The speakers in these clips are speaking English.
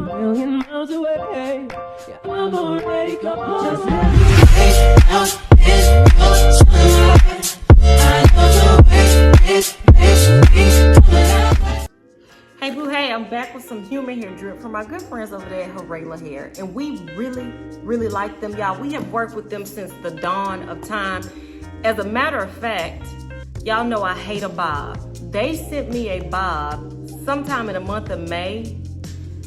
million miles away. Yeah, I'm already gone. Just let me take out this sunlight. I love the way it makes me come alive. Hey boo, hey, I'm back with some human hair drip from my good friends over there at Hurela Hair. And we really like them, y'all. We have worked with them since the dawn of time. As a matter of fact, y'all know I hate a bob. They sent me a bob sometime in the month of May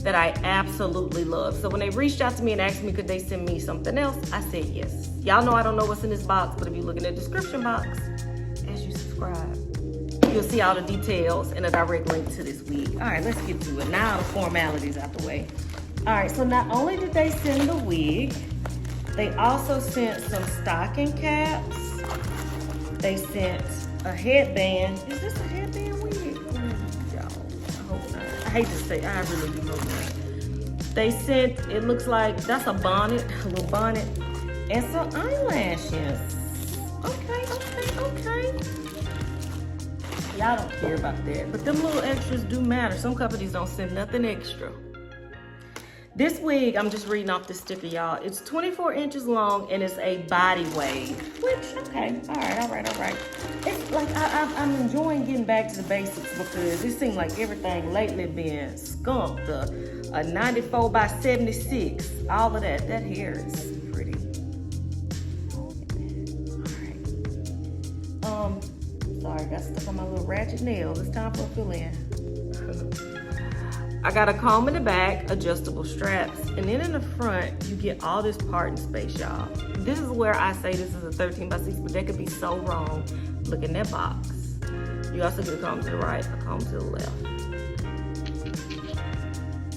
that I absolutely love. So when they reached out to me and asked me could they send me something else, I said yes. Y'all know I don't know what's in this box, but if you look in the description box, as you subscribe, you'll see all the details and a direct link to this wig. All right, let's get to it. Now the formalities out the way. All right, so not only did they send the wig, they also sent some stocking caps. They sent a headband. Is this a headband wig? Y'all, I hope not. I hate to say, I really do hope not. They sent, it looks like, that's a bonnet, a little bonnet, and some eyelashes. Okay. Y'all don't care about that, but them little extras do matter. Some companies don't send nothing extra. This wig, I'm just reading off the sticker, y'all. It's 24 inches long and it's a body wave, which, okay, all right. It's like, I'm enjoying getting back to the basics because it seems like everything lately been skunked. A 94 by 76, all of that. That hair is pretty. All right. Sorry, got stuck on my little ratchet nails. It's time for a fill-in. I got a comb in the back, adjustable straps, and then in the front, you get all this parting space, y'all. This is where I say this is a 13 by 6, but that could be so wrong. Look in that box. You also get a comb to the right, a comb to the left.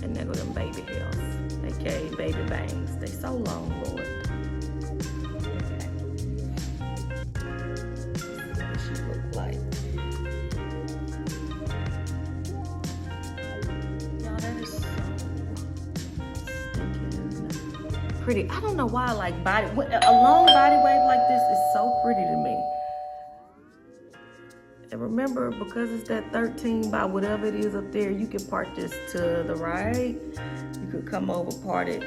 And there go them baby hairs, aka baby bangs. They so long, Lord. Okay. What she look like. Pretty. I don't know why I like a long body wave like this is so pretty to me. And remember, because it's that 13 by whatever it is up there, you can part this to the right. You could come over, part it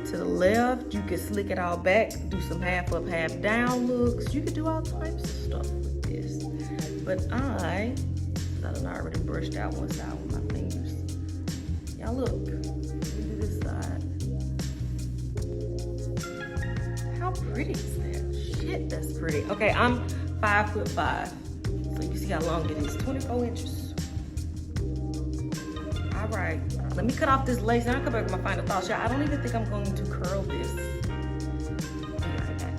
to the left. You could slick it all back, do some half up, half down looks. You could do all types of stuff with this. But I done already brushed out one side with my fingers. Y'all look. Let me do this side. How pretty is that? Shit, that's pretty. Okay, I'm 5'5", so you can see how long it is. 24 inches. All right, let me cut off this lace and I'll come back with my final thoughts. I don't even think I'm going to curl this. Be right back.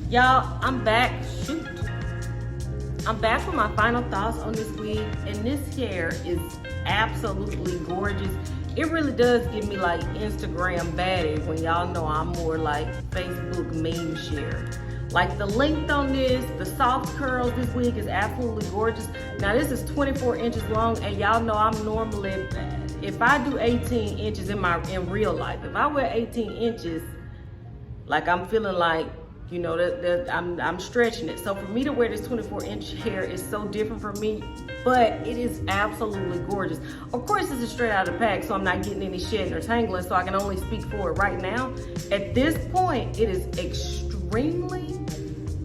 Y'all, I'm back. Shoot. I'm back with my final thoughts on this wig, and this hair is absolutely gorgeous. It really does give me like Instagram baddie when y'all know I'm more like Facebook meme share. Like the length on this, the soft curls, this wig is absolutely gorgeous. Now this is 24 inches long, and y'all know I'm normally, if I do 18 inches in real life, if I wear 18 inches, like I'm feeling like, you know, I'm stretching it. So for me to wear this 24-inch hair is so different for me, but it is absolutely gorgeous. Of course, this is straight out of the pack, so I'm not getting any shedding or tangling, so I can only speak for it right now. At this point, it is extremely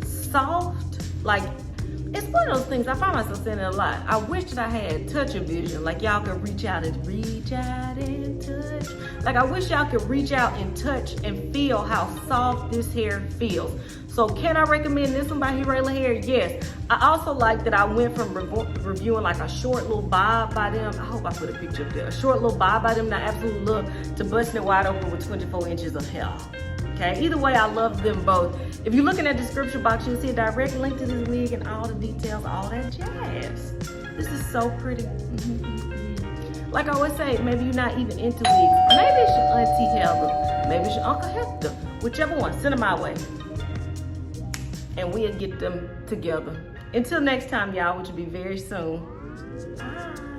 soft. Like, it's one of those things, I find myself saying it a lot. I wish that I had touch of vision, like y'all could reach out and touch. Like I wish y'all could reach out and touch and feel how soft this hair feels. So can I recommend this one by Hurela Hair? Yes. I also like that I went from reviewing like a short little bob by them. I hope I put a picture up there. A short little bob by them, and I absolutely love, to busting it wide open with 24 inches of hair. Okay, either way, I love them both. If you're looking at the description box, you'll see a direct link to this wig and all the details, all that jazz. This is so pretty. Like I always say, maybe you're not even into wigs. Maybe it's your Auntie Heather. Maybe it's your Uncle Hector. Whichever one, send them my way. And we'll get them together. Until next time, y'all, which will be very soon. Bye.